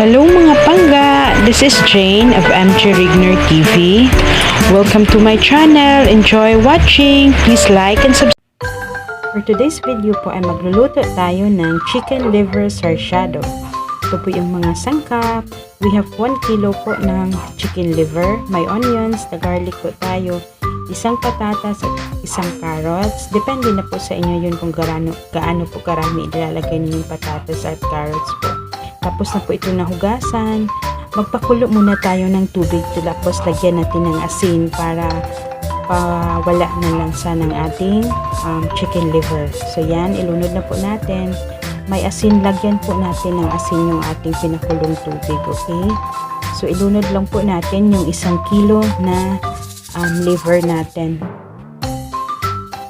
Hello mga pangga! This is Jane of MJ Rigner TV. Welcome to my channel. Enjoy watching. Please like and subscribe. For today's video po ay magluluto tayo ng chicken liver sarsyado. Ito po yung mga sangkap. We have 1 kilo po ng chicken liver. May onions, na garlic po tayo. Isang patatas at isang carrots. Depende na po sa inyo yun kung gaano po karami ilalagay niyo yung patatas at carrots po. Tapos na po ito nahugasan. Magpakulo muna tayo ng tubig. Tapos lagyan natin ng asin para wala ng lansa ng ating chicken liver. So yan, ilunod na po natin. May asin, lagyan po natin ng asin yung ating pinakulong tubig. Okay? So ilunod lang po natin yung 1 kilo na liver natin.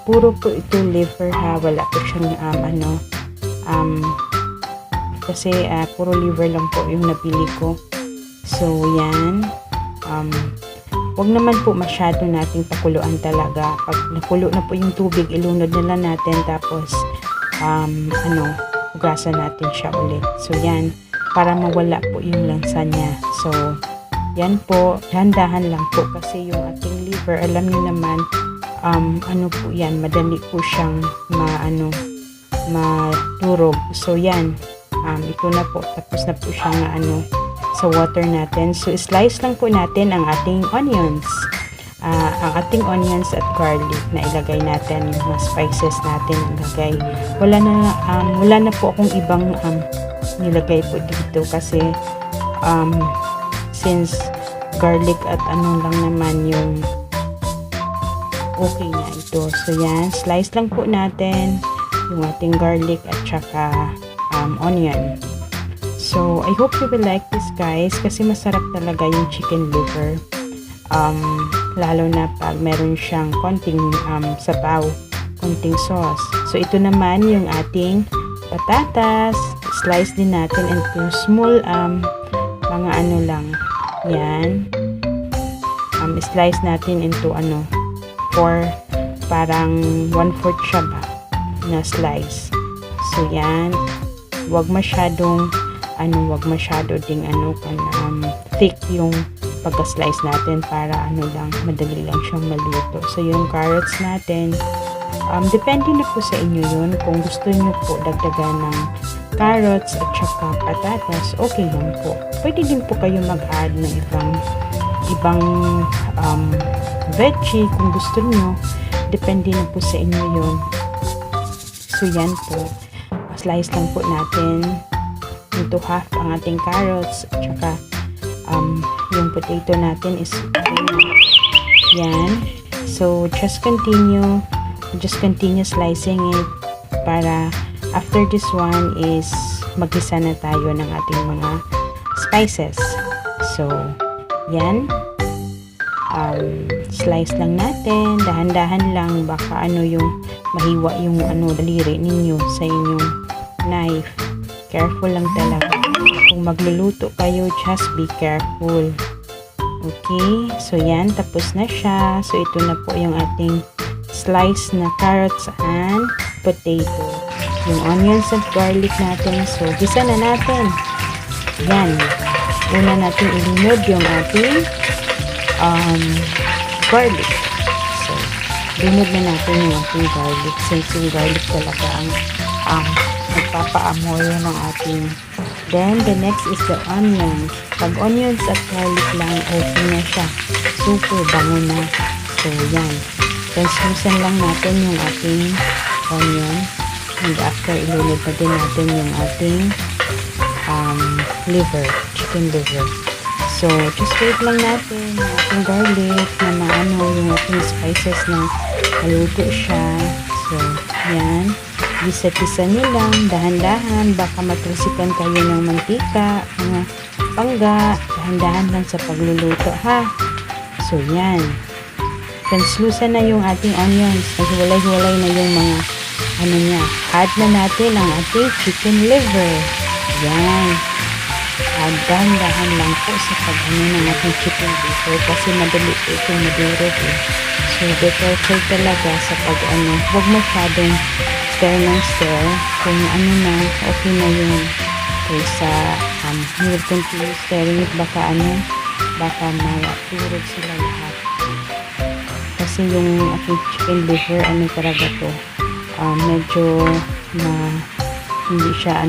Puro po ito liver ha. Wala po siyang kasi puro liver lang po yung napili ko. So yan, wag naman po masyado nating pakuluan talaga. Pag nakulo na po yung tubig, ilunod na lang natin, tapos hugasan natin siya ulit. So yan, para mawala po yung lansa niya. So yan po, dahan-dahan lang po kasi yung ating liver, alam niyo naman, po yan, madali po siyang maturog. So yan, ito na po, tapos na po siyang sa water natin. So slice lang po natin ang ating onions. Ang ating onions at garlic na ilagay natin, yung mga spices natin ilagay. Wala na po akong ibang nilagay po dito kasi since garlic at lang naman yung okay na ito. So yan, slice lang po natin yung ating garlic at saka onion. So I hope you will like this guys, kasi masarap talaga yung chicken liver, lalo na pag meron siyang konting sabaw, konting sauce. So ito naman yung ating patatas, slice din natin into small mga lang yan, slice natin into 4, parang 1/4 siya ba na slice. So yan, wag masyado ding thick yung pagka-slice natin, para madali lang siyang maluto. So yung carrots natin, depende na po sa inyo yun. Kung gusto niyo po dagdagan ng carrots at saka patatas, okay lang po. Pwede din po kayo mag-add ng ibang veggie kung gusto niyo. Depende na po sa inyo yun. So yan po, slice lang po natin into half ang ating carrots at saka yung potato natin is yan. So just continue slicing it, para after this one is magisa na tayo ng ating mga spices. So yan, slice lang natin, dahan-dahan lang, baka yung mahiwa yung daliri ninyo sa inyong knife. Careful lang talaga. Kung magluluto kayo, just be careful. Okay, so yan, tapos na siya. So ito na po yung ating slice na carrots and potato. Yung onions and garlic natin. So gisa na natin. Yan. Una natin ilinod yung ating garlic. So linod na natin yung ating garlic, since yung garlic talaga ang nagpapaamoy ng ating. Then the next is the onions. Pag onions at garlic lang, okay na siya, super bango na. So yan, translucent lang natin yung ating onion, and after ilunod na din natin yung ating chicken liver. So just wait lang natin yung ating garlic na yung ating spices na maluto siya. So yan, gisa-gisa nyo lang, dahan-dahan, baka matrasikan kayo ng mantika, mga pangga, dahan-dahan lang sa pagluluto ha. So yan, translucent na yung ating onions, naghiwalay-hiwalay na yung mga niya. Add na natin ang ating chicken liver. Yan, dahan-dahan lang po sa ng ating chicken liver, kasi madali po itong madurog eh. So be careful talaga sa huwag masyadong stir ng stir. Kung na, okay na yun kaysa you will continue stirring it, baka maturog sila lahat. Kasi yung ating chicken liver, talaga to, medyo na hindi siya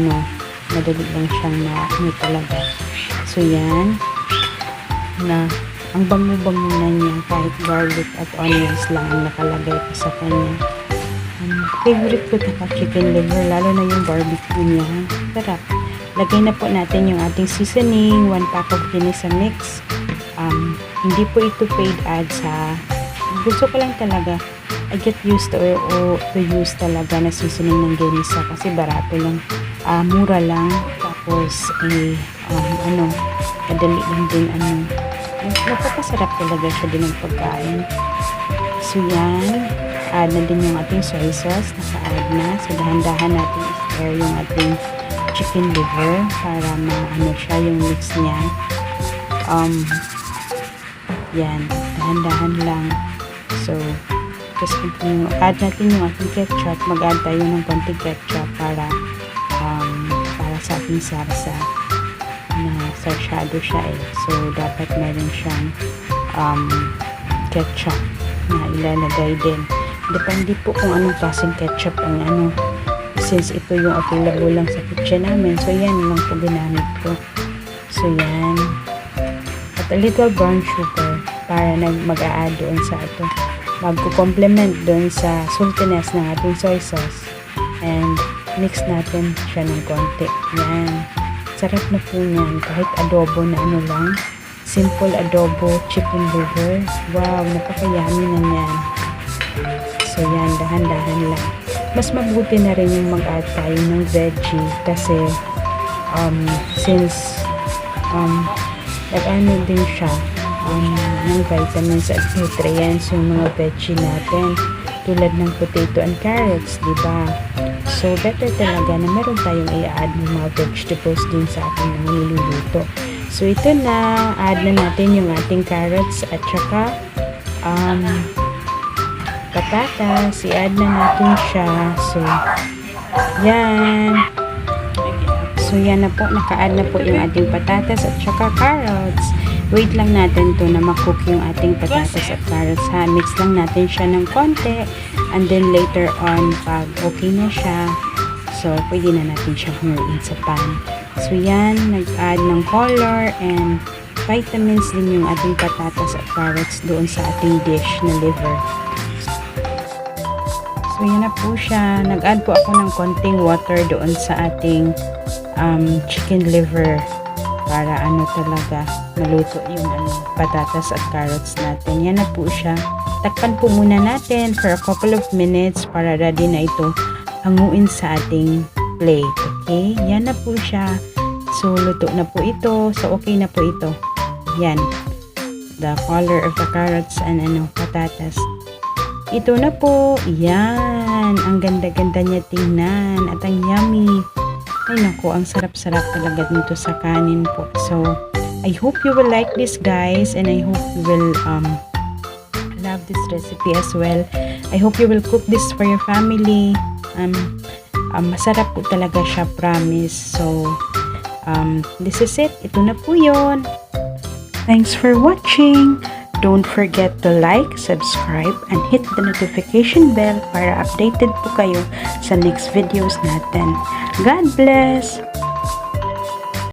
madali lang siyang talaga. So yan, na ang bango-bango na niya, kahit garlic at onions lang ang nakalagay ko sa kanya. Favorite ko ito chicken liver, lalo na yung barbecue niya. Sarap. Lagay na po natin yung ating seasoning, 1 pack of ginisa mix. Hindi po ito paid ads ha. Gusto ko lang talaga, I get used to use talaga na seasoning ng ginisa kasi barato lang, mura lang, tapos madali lang din, napapasarap talaga siya din ng pagkain. So yan, add na din yung ating soy sauce, naka-add na. So dahan-dahan natin i-stir yung ating chicken liver para siya yung mix niya. Yan, dahan-dahan lang. So just continue. Add natin yung ating ketchup. Mag-add tayo ng konting ketchup para sa ating sarsa na SARSYADO siya So dapat meron siyang ketchup na ilalagay din. Depende po kung anong klaseng ketchup ang since ito yung available lang sa kitchen namin. So yan lang po ginamit ko. So yan. At a little brown sugar para mag-a-add doon sa ito. Magko-complement doon sa saltiness ng ating soy sauce. And mix natin siya ng konti. Yan. Sarap na po yan. Kahit adobo na lang. Simple adobo chicken liver. Wow, napaka-yummy na yan. So yan, dahan-dahan lang. Mas mabuti na rin yung mag-add tayo ng veggie kasi since nag-ano din siya ng vitamins at nutrients yung mga veggie natin tulad ng potato and carrots, diba? So better talaga na meron tayong i-add ng mga vegetables din sa ating niluluto. So ito na, add na natin yung ating carrots at saka patatas, i-add na natin siya. So yan. So yan na po, naka-add na po yung ating patatas at saka carrots. Wait lang natin to na makook yung ating patatas at carrots ha. Mix lang natin siya ng konti and then later on pag okay na siya, so pwede na natin siya haluin sa pan. So yan, nag-add ng color and vitamins din yung ating patatas at carrots doon sa ating dish na liver. So yan na po siya. Nag-add po ako ng konting water doon sa ating chicken liver para talaga maluto yung patatas at carrots natin. Yan na po siya. Takpan po muna natin for a couple of minutes para ready na ito hanguin sa ating plate. Okay? Yan na po siya. So luto na po ito. So okay na po ito. Yan. The color of the carrots and patatas. Ito na po. Yan. Ang ganda-ganda niya tingnan. At ang yummy. Ay naku, ang sarap-sarap talaga dito sa kanin po. So, I hope you will like this guys. And I hope you will love this recipe as well. I hope you will cook this for your family. Masarap po talaga siya, promise. So, this is it. Ito na po yun. Thanks for watching. Don't forget to like, subscribe, and hit the notification bell para updated po kayo sa next videos natin. God bless!